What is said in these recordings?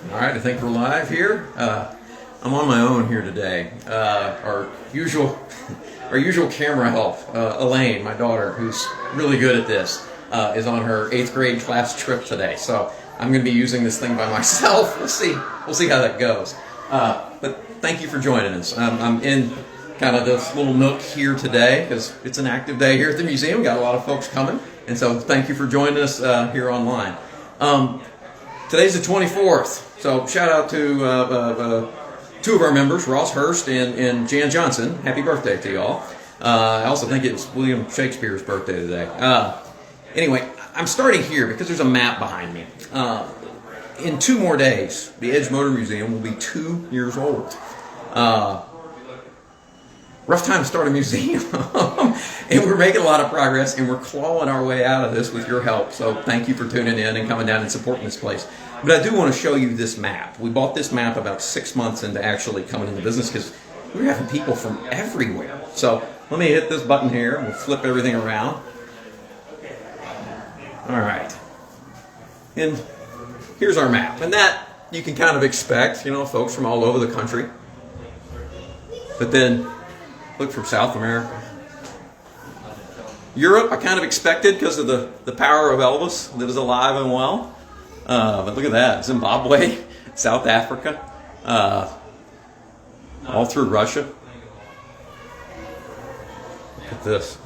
All right, I think we're live here. I'm on my own here today. Our usual camera help, Elaine, my daughter, who's really good at this, is on her 8th grade class trip today. So I'm going to be using this thing by myself. We'll see how that goes. But thank you for joining us. I'm in kind of this little nook here today because it's an active day here at the museum. We've got a lot of folks coming, and so thank you for joining us here online. Today's the 24th, so shout out to two of our members, Ross Hurst and Jan Johnson. Happy birthday to y'all. I also think it's William Shakespeare's birthday today. Anyway, I'm starting here because there's a map behind me. In 2 more days, the Edge Motor Museum will be 2 years old. Rough time to start a museum, and we're making a lot of progress, and we're clawing our way out of this with your help. So thank you for tuning in and coming down and supporting this place. But I do want to show you this map. We bought this map about 6 months into actually coming into business because we were having people from everywhere. So let me hit this button here, and we'll flip everything around. All right, and here's our map, and that you can kind of expect, folks from all over the country. But then look, from South America. Europe, I kind of expected because of the power of Elvis that is alive and well. But look at that. Zimbabwe, South Africa, all through Russia. Look at this.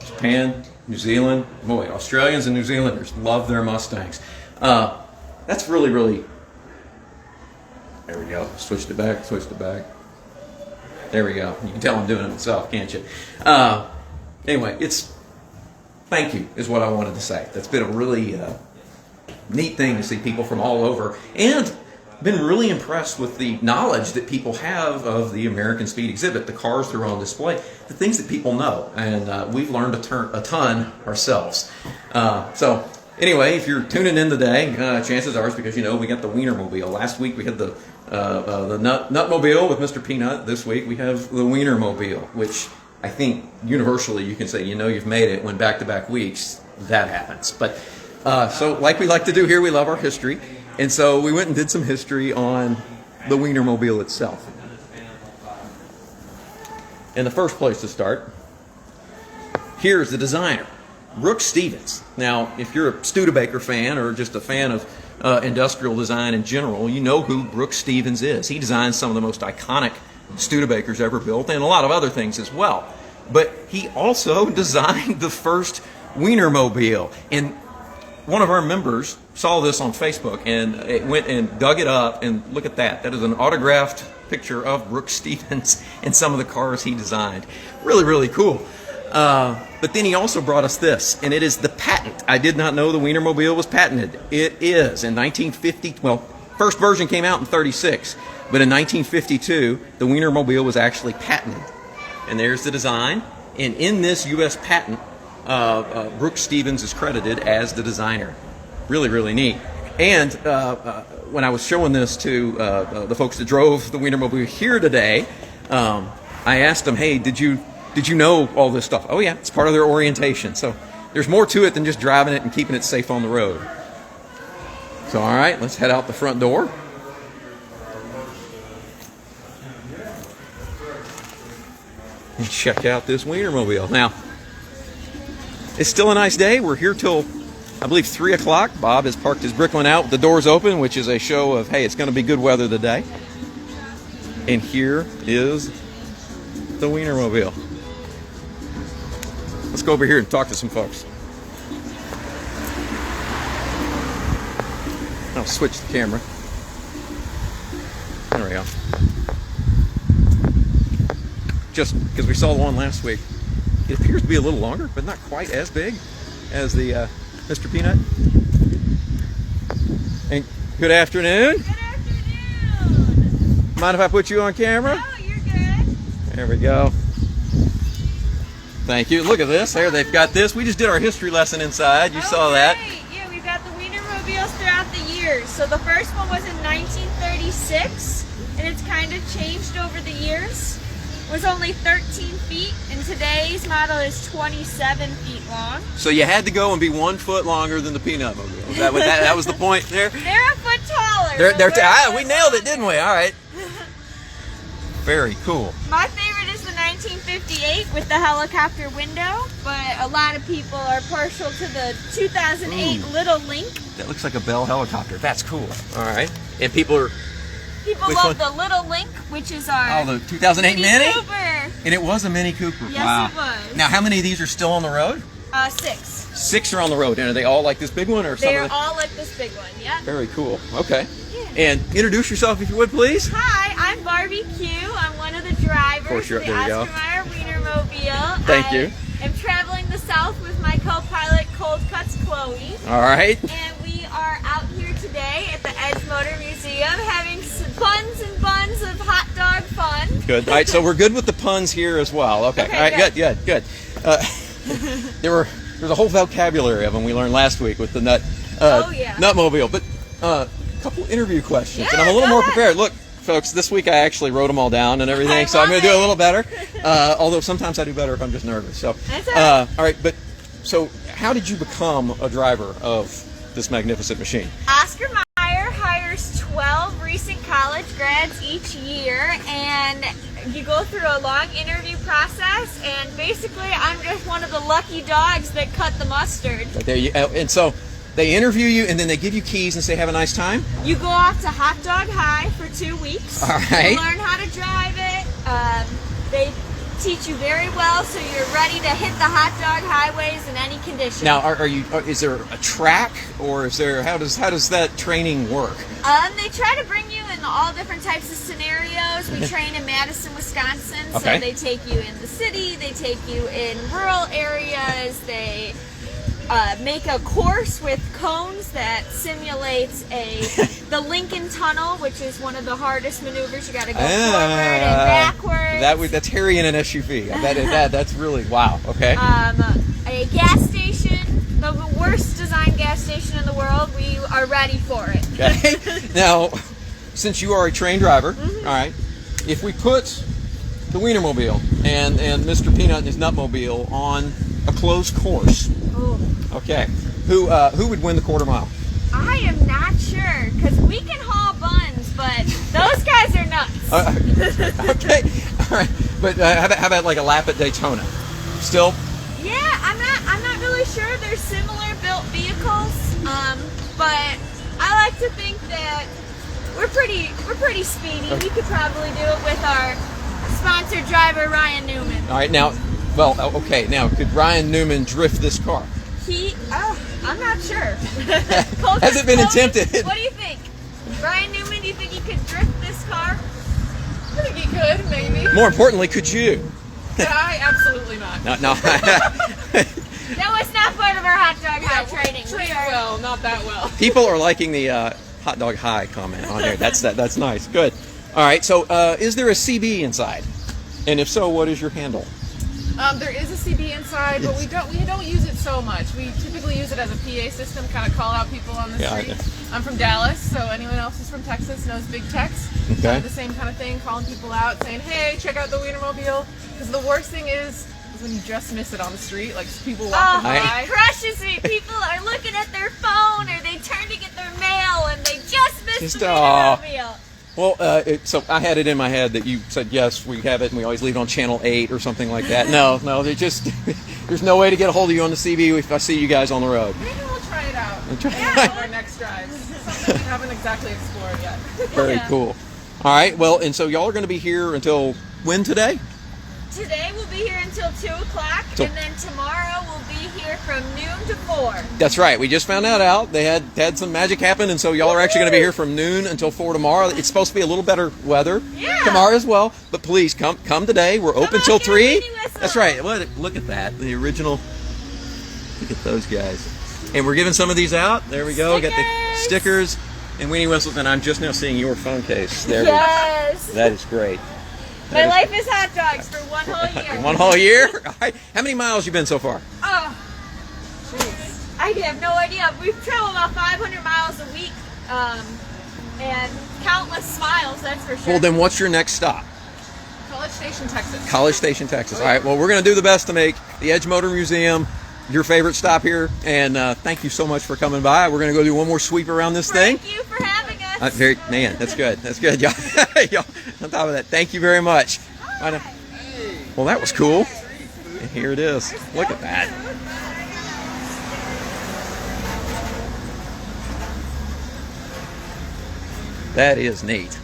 Japan, New Zealand. Boy, Australians and New Zealanders love their Mustangs. That's really, really... There we go. Switched it back. There we go. You can tell I'm doing it myself, can't you? Anyway, thank you is what I wanted to say. That's been a really neat thing to see people from all over, and been really impressed with the knowledge that people have of the American Speed exhibit, the cars that are on display, the things that people know, and we've learned a ton ourselves. So anyway, if you're tuning in today, chances are it's because we got the Weinermobile. Last week we had the Nutmobile with Mr. Peanut. This week we have the Weinermobile, which I think universally you can say you've made it when back-to-back weeks that happens. But so like we like to do here, we love our history, and so we went and did some history on the Weinermobile itself. And the first place to start, here's the designer, Brooks Stevens. Now, if you're a Studebaker fan or just a fan of industrial design in general, you know who Brooks Stevens is. He designed some of the most iconic Studebakers ever built, and a lot of other things as well. But he also designed the first Weinermobile. And one of our members saw this on Facebook and it went and dug it up, and look at that. That is an autographed picture of Brooks Stevens and some of the cars he designed. Really, really cool. But then he also brought us this, and it is the patent. I did not know the Weinermobile was patented. It is. In 1950, well, first version came out in 36, but in 1952, the Weinermobile was actually patented. And there's the design. And in this U.S. patent, Brooks Stevens is credited as the designer. Really, really neat. And when I was showing this to the folks that drove the Weinermobile here today, I asked them, hey, did you know all this stuff? Oh, yeah, it's part of their orientation. So there's more to it than just driving it and keeping it safe on the road. So, all right, let's head out the front door. And check out this Weinermobile. Now, it's still a nice day. We're here till, I believe, 3 o'clock. Bob has parked his Bricklin out with the doors open, which is a show of, hey, it's going to be good weather today. And here is the Weinermobile. Let's go over here and talk to some folks. I'll switch the camera. There we go. Just because we saw the one last week, it appears to be a little longer, but not quite as big as the Mr. Peanut. And good afternoon. Good afternoon. Mind if I put you on camera? No, you're good. There we go. Thank you. Look at this. There, they've got this. We just did our history lesson inside. You saw that. Right. Yeah, we've got the Weinermobiles throughout the years. So the first one was in 1936, and it's kind of changed over the years. was only 13 feet, and today's model is 27 feet long. So you had to go and be 1 foot longer than the Peanut Mobile. That was the point there? They're a foot taller. We nailed it, didn't we? All right. Very cool. My favorite is the 1958 with the helicopter window, but a lot of people are partial to the 2008 Little Link. That looks like a Bell helicopter. That's cool. All right. And people love the Little Link, which is our the 2008 Mini? Cooper. And it was a Mini Cooper. Yes, wow. it was. Now, how many of these are still on the road? 6. 6 are on the road. And are they all like this big one, or They're something? all like this big one, yeah. Very cool. Okay. Yeah. And introduce yourself, if you would, please. Hi, I'm Barbie Q. I'm one of the drivers Of course, of the there you go. Oscar Weinermobile. Thank you. I'm traveling the south with my co-pilot, Cold Cuts Chloe. All right. And we are out here today at the Edge Motor Museum having some buns and buns of hot dog fun. Good. All right, so we're good with the puns here as well. Okay. Okay, All right, good. There's a whole vocabulary of them we learned last week with the Nutmobile. But a couple interview questions, and I'm a little more prepared. Look, folks, this week I actually wrote them all down and everything, so I'm going to do a little better. Although sometimes I do better if I'm just nervous. So, That's all right. All right, but so how did you become a driver of this magnificent machine? Oscar Mayer hires 12 recent college grads each year, and you go through a long interview process, and basically I'm just one of the lucky dogs that cut the mustard. There you, and so they interview you, and then they give you keys and say, have a nice time? You go off to Hot Dog High for 2 weeks. All right. You learn how to drive it. They teach you very well, so you're ready to hit the hot dog highways in any condition. Now, is there a track, or is there, how does that training work? They try to bring you in all different types of scenarios. We train in Madison, Wisconsin, so Okay. they take you in the city, they take you in rural areas, they make a course with cones that simulates the Lincoln Tunnel, which is one of the hardest maneuvers. You got to go forward and backwards. That's hairy in an SUV. That's really, wow. Okay. A gas station, the worst designed gas station in the world. We are ready for it. Okay. Now, since you are a trained driver, all right, if we put the Weinermobile and Mr. Peanut and his Nutmobile on a closed course, okay, who would win the quarter mile? I am not sure, because we can haul buns, but those guys are nuts. Okay, all right, but how about like a lap at Daytona? Still? Yeah, I'm not really sure. They're similar built vehicles, but I like to think that we're pretty speedy. We could probably do it with our sponsored driver Ryan Newman. All right, now, well, okay, now could Ryan Newman drift this car? I'm not sure. Has it been attempted? What do you think? Ryan Newman, do you think he could drift this car? I think he could, maybe. More importantly, could you? Could I? Absolutely not. No. That was not part of our hot dog high training. Trained well, not that well. People are liking the hot dog high comment on here. That's nice. Good. All right. So, is there a CB inside? And if so, what is your handle? There is a CB inside, but we don't use it so much. We typically use it as a PA system, kind of call out people on the street. I'm from Dallas, so anyone else who's from Texas knows Big Tex. Okay. The same kind of thing, calling people out, saying, "Hey, check out the Weinermobile." Because the worst thing is when you just miss it on the street, like people walking by. It crushes me. People are looking at their phone, or they turn to get their mail, and they just missed the Weinermobile. Well, so I had it in my head that you said, yes, we have it, and we always leave it on Channel 8 or something like that. No, there's no way to get a hold of you on the CB if I see you guys on the road. Maybe we'll try it out. Yeah. Our next drive. Something we haven't exactly explored yet. Very cool. All right, well, and so y'all are going to be here until when today? Today we'll be here until 2 o'clock, and then tomorrow we'll be here from noon to 4. That's right. We just found that out. They had some magic happen, and so y'all are actually going to be here from noon until 4 tomorrow. It's supposed to be a little better weather tomorrow as well. But please come today. We're open till 3. That's right. Look at that. The original. Look at those guys. And we're giving some of these out. There we go. Stickers. Got the stickers and weenie whistles. And I'm just now seeing your phone case. There. Yes. That is great. My life is hot dogs for 1 whole year. 1 whole year? All right. How many miles you been so far? Oh, jeez. I have no idea. We've traveled about 500 miles a week, and countless smiles, that's for sure. Well, then what's your next stop? College Station, Texas. College Station, Texas. All right, well, we're going to do the best to make the Edge Motor Museum your favorite stop here, and thank you so much for coming by. We're going to go do one more sweep around this thing. Thank you for having us. Man, that's good. That's good, y'all. Y'all, on top of that, thank you very much. Well, that was cool. And here it is. Look at that. That is neat.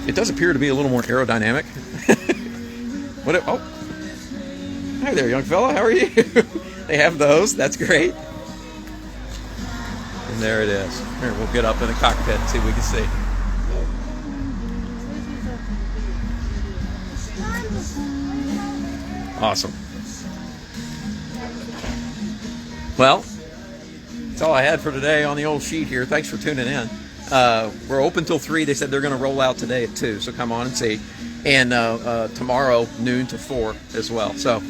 It does appear to be a little more aerodynamic. Oh, hi there, young fella. How are you? They have those. That's great. And there it is. Here, we'll get up in the cockpit and see if we can see. Awesome. Well, that's all I had for today on the old sheet here. Thanks for tuning in. We're open till 3. They said they're going to roll out today at 2, so come on and see. And tomorrow, noon to 4 as well. So,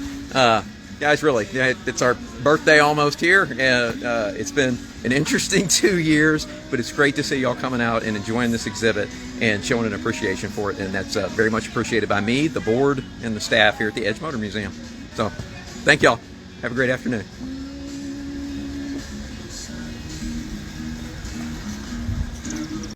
guys, really, it's our birthday almost here. It's been an interesting 2 years, but it's great to see y'all coming out and enjoying this exhibit and showing an appreciation for it. And that's very much appreciated by me, the board, and the staff here at the Edge Motor Museum. So, thank y'all. Have a great afternoon.